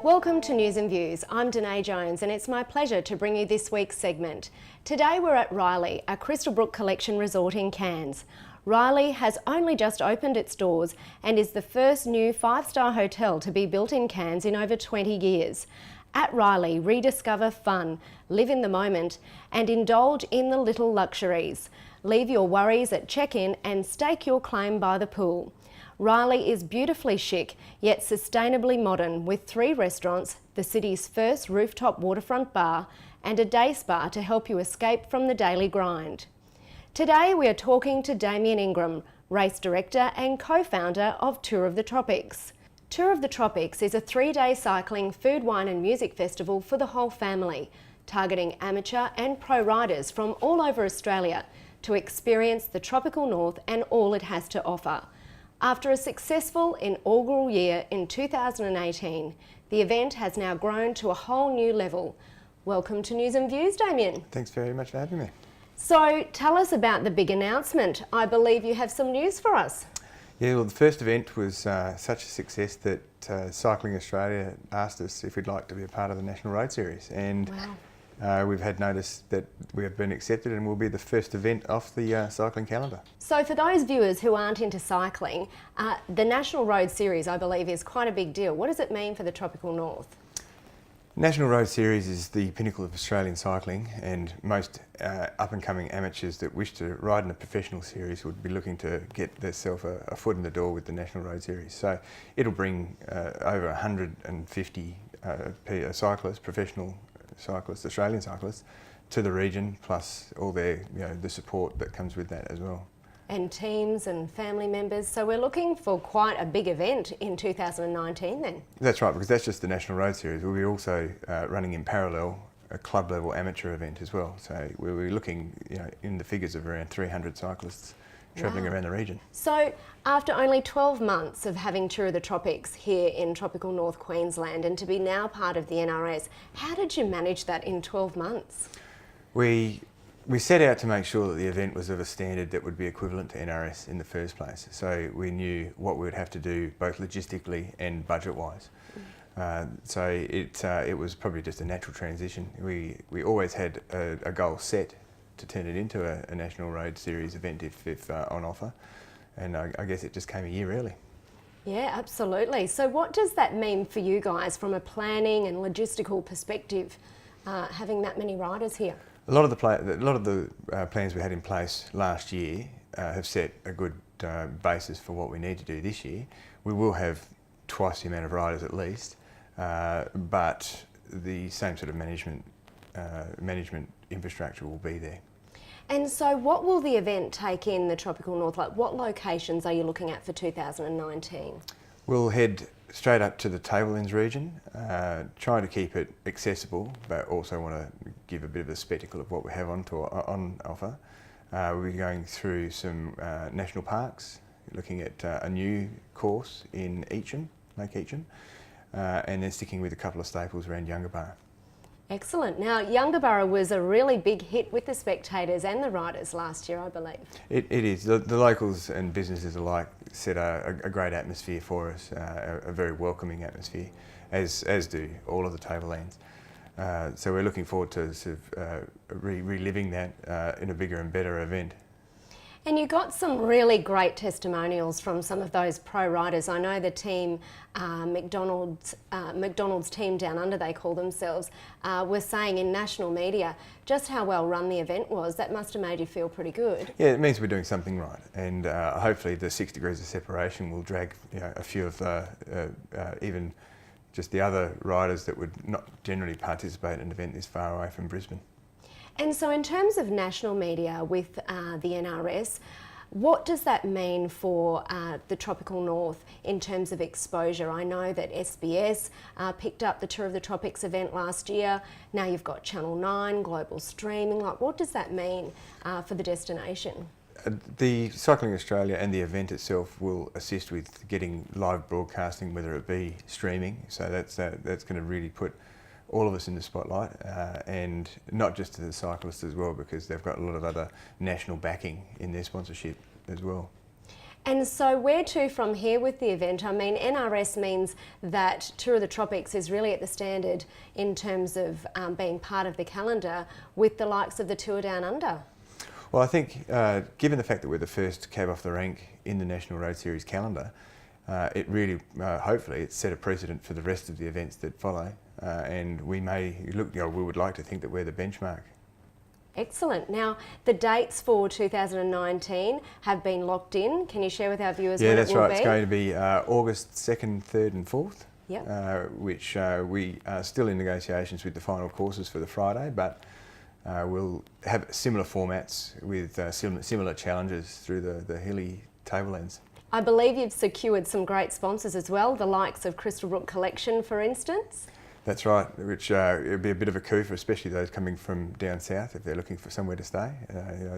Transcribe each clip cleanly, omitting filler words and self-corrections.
Welcome to News and Views. I'm Danae Jones and it's my pleasure to bring you this week's segment. Today we're at Riley, a Crystal Brook Collection resort in Cairns. Riley has only just opened its doors and is the first new 5-star hotel to be built in Cairns in over 20 years. At Riley, rediscover fun, live in the moment and indulge in the little luxuries. Leave your worries at check-in and stake your claim by the pool. Riley is beautifully chic, yet sustainably modern, with 3 restaurants, the city's first rooftop waterfront bar, and a day spa to help you escape from the daily grind. Today we are talking to Damien Ingram, race director and co-founder of Tour of the Tropics. Tour of the Tropics is a 3-day cycling, food, wine and music festival for the whole family, targeting amateur and pro riders from all over Australia to experience the tropical north and all it has to offer. After a successful inaugural year in 2018, the event has now grown to a whole new level. Welcome to News and Views, Damien. Thanks very much for having me. So tell us about the big announcement. I believe you have some news for us. Yeah, well, the first event was such a success that Cycling Australia asked us if we'd like to be a part of the National Road Series, and we've had notice that we have been accepted and will be the first event off the cycling calendar. So for those viewers who aren't into cycling, the National Road Series, I believe, is quite a big deal. What does it mean for the Tropical North? National Road Series is the pinnacle of Australian cycling, and most up-and-coming amateurs that wish to ride in a professional series would be looking to get themselves a foot in the door with the National Road Series. So it'll bring over 150 cyclists, professional cyclists, Australian cyclists, to the region, plus all their, the support that comes with that as well. And teams and family members. So we're looking for quite a big event in 2019 then. That's right, because that's just the National Road Series. We'll be also running in parallel a club level amateur event as well. So we'll be looking in the figures of around 300 cyclists travelling around the region. So after only 12 months of having Tour of the Tropics here in tropical North Queensland and to be now part of the NRS, how did you manage that in 12 months? We set out to make sure that the event was of a standard that would be equivalent to NRS in the first place. So we knew what we would have to do both logistically and budget-wise. So it was probably just a natural transition. We always had a goal set to turn it into a National Road Series event if on offer, and I guess it just came a year early. Yeah, absolutely. So what does that mean for you guys from a planning and logistical perspective, having that many riders here? A lot of the plans we had in place last year have set a good basis for what we need to do this year. We will have twice the amount of riders at least, but the same sort of management infrastructure will be there. And so what will the event take in the tropical north? Like, what locations are you looking at for 2019? We'll head straight up to the Tablelands region, trying to keep it accessible, but also want to give a bit of a spectacle of what we have on offer. We'll be going through some national parks, looking at a new course in Lake Eacham, and then sticking with a couple of staples around Yungaburra. Excellent. Now, Yungaburra was a really big hit with the spectators and the riders last year, I believe. It is. The locals and businesses alike set a great atmosphere for us, a very welcoming atmosphere, as do all of the Tablelands. So we're looking forward to sort of reliving that in a bigger and better event. And you got some really great testimonials from some of those pro riders. I know the team, McDonald's team down under, they call themselves, were saying in national media just how well run the event was. That must have made you feel pretty good. Yeah, it means we're doing something right, and hopefully the 6 degrees of separation will drag a few of even just the other riders that would not generally participate in an event this far away from Brisbane. And so in terms of national media with the NRS, what does that mean for the tropical north in terms of exposure? I know that SBS picked up the Tour of the Tropics event last year. Now you've got Channel 9, global streaming. Like, what does that mean for the destination? The Cycling Australia and the event itself will assist with getting live broadcasting, whether it be streaming. So that's going to really put all of us in the spotlight, and not just to the cyclists as well, because they've got a lot of other national backing in their sponsorship as well. And so where to from here with the event? I mean, NRS means that Tour of the Tropics is really at the standard in terms of being part of the calendar with the likes of the Tour Down Under. Well, I think given the fact that we're the first cab off the rank in the National Road Series calendar, it really, hopefully, it's set a precedent for the rest of the events that follow, and we may look, we would like to think that we're the benchmark. Excellent. Now, the dates for 2019 have been locked in. Can you share with our viewers when it will be? Yeah, that's right. It's going to be August 2nd, 3rd and 4th, yep. Which we are still in negotiations with the final courses for the Friday, but we'll have similar formats with similar challenges through the hilly tablelands. I believe you've secured some great sponsors as well, the likes of Crystal Brook Collection, for instance. That's right, which it would be a bit of a coup for especially those coming from down south if they're looking for somewhere to stay.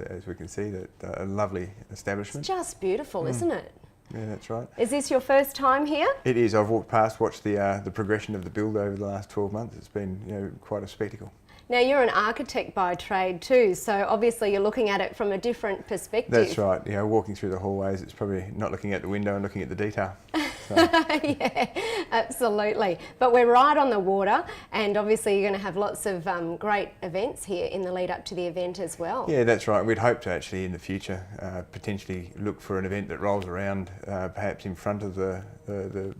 As we can see, a lovely establishment. It's just beautiful, isn't it? Yeah, that's right. Is this your first time here? It is. I've walked past, watched the progression of the build over the last 12 months. It's been quite a spectacle. Now, you're an architect by trade too, so obviously you're looking at it from a different perspective. That's right. Walking through the hallways, it's probably not looking out the window and looking at the detail. So. Yeah, absolutely. But we're right on the water, and obviously you're going to have lots of great events here in the lead up to the event as well. Yeah, that's right. We'd hope to actually in the future potentially look for an event that rolls around perhaps in front of the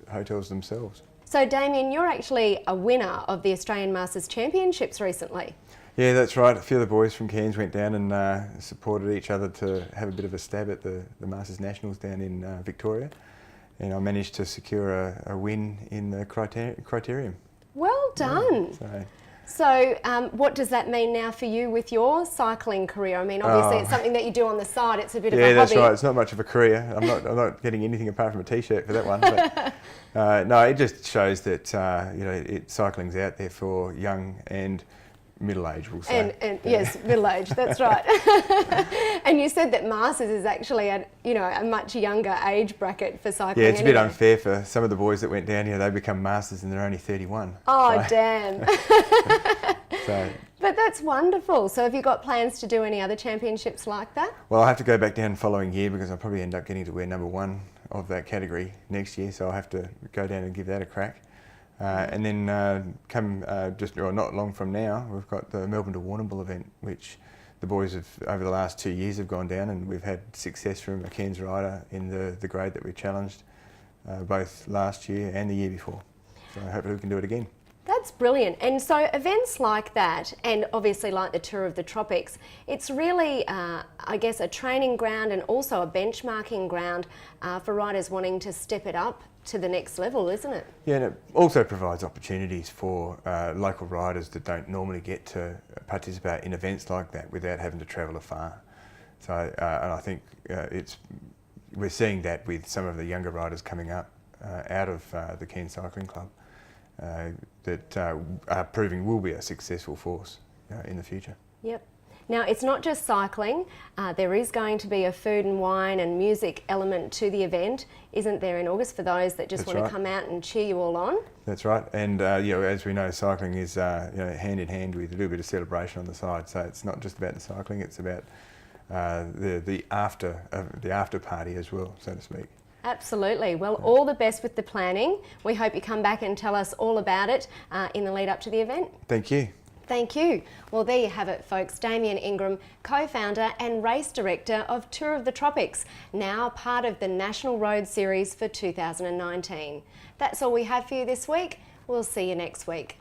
hotels themselves. So Damien, you're actually a winner of the Australian Masters Championships recently. Yeah, that's right. A few of the boys from Cairns went down and supported each other to have a bit of a stab at the Masters Nationals down in Victoria. And I managed to secure a win in the criterium. Well done. Yeah, so what does that mean now for you with your cycling career? I mean, obviously it's something that you do on the side. It's a bit of a hobby. Yeah, that's right. It's not much of a career. I'm not getting anything apart from a T-shirt for that one. But no, it just shows that cycling's out there for young and middle-aged, we'll say. And yes, middle-aged, that's right. And you said that Masters is actually a much younger age bracket for cycling. Yeah, it's a bit unfair for some of the boys that went down here. They become Masters and they're only 31. Oh, so. Damn. But that's wonderful. So have you got plans to do any other championships like that? Well, I'll have to go back down the following year because I'll probably end up getting to wear number 1 of that category next year. So I'll have to go down and give that a crack. And then not long from now, we've got the Melbourne to Warrnambool event, which the boys have, over the last 2 years, have gone down, and we've had success from a Cairns rider in the grade that we challenged both last year and the year before. So hopefully we can do it again. That's brilliant. And so events like that, and obviously like the Tour of the Tropics, it's really, I guess, a training ground and also a benchmarking ground for riders wanting to step it up to the next level, isn't it? Yeah, and it also provides opportunities for local riders that don't normally get to participate in events like that without having to travel afar. So, and I think we're seeing that with some of the younger riders coming up out of the Cairns Cycling Club that are proving will be a successful force in the future. Yep. Now, it's not just cycling. There is going to be a food and wine and music element to the event, isn't there, in August, for those that just want to come out and cheer you all on? That's right. And, as we know, cycling is hand in hand with a little bit of celebration on the side. So it's not just about the cycling, it's about the after party as well, so to speak. Absolutely. Well, all the best with the planning. We hope you come back and tell us all about it in the lead up to the event. Thank you. Thank you. Well, there you have it, folks. Damien Ingram, co-founder and race director of Tour of the Tropics, now part of the National Road Series for 2019. That's all we have for you this week. We'll see you next week.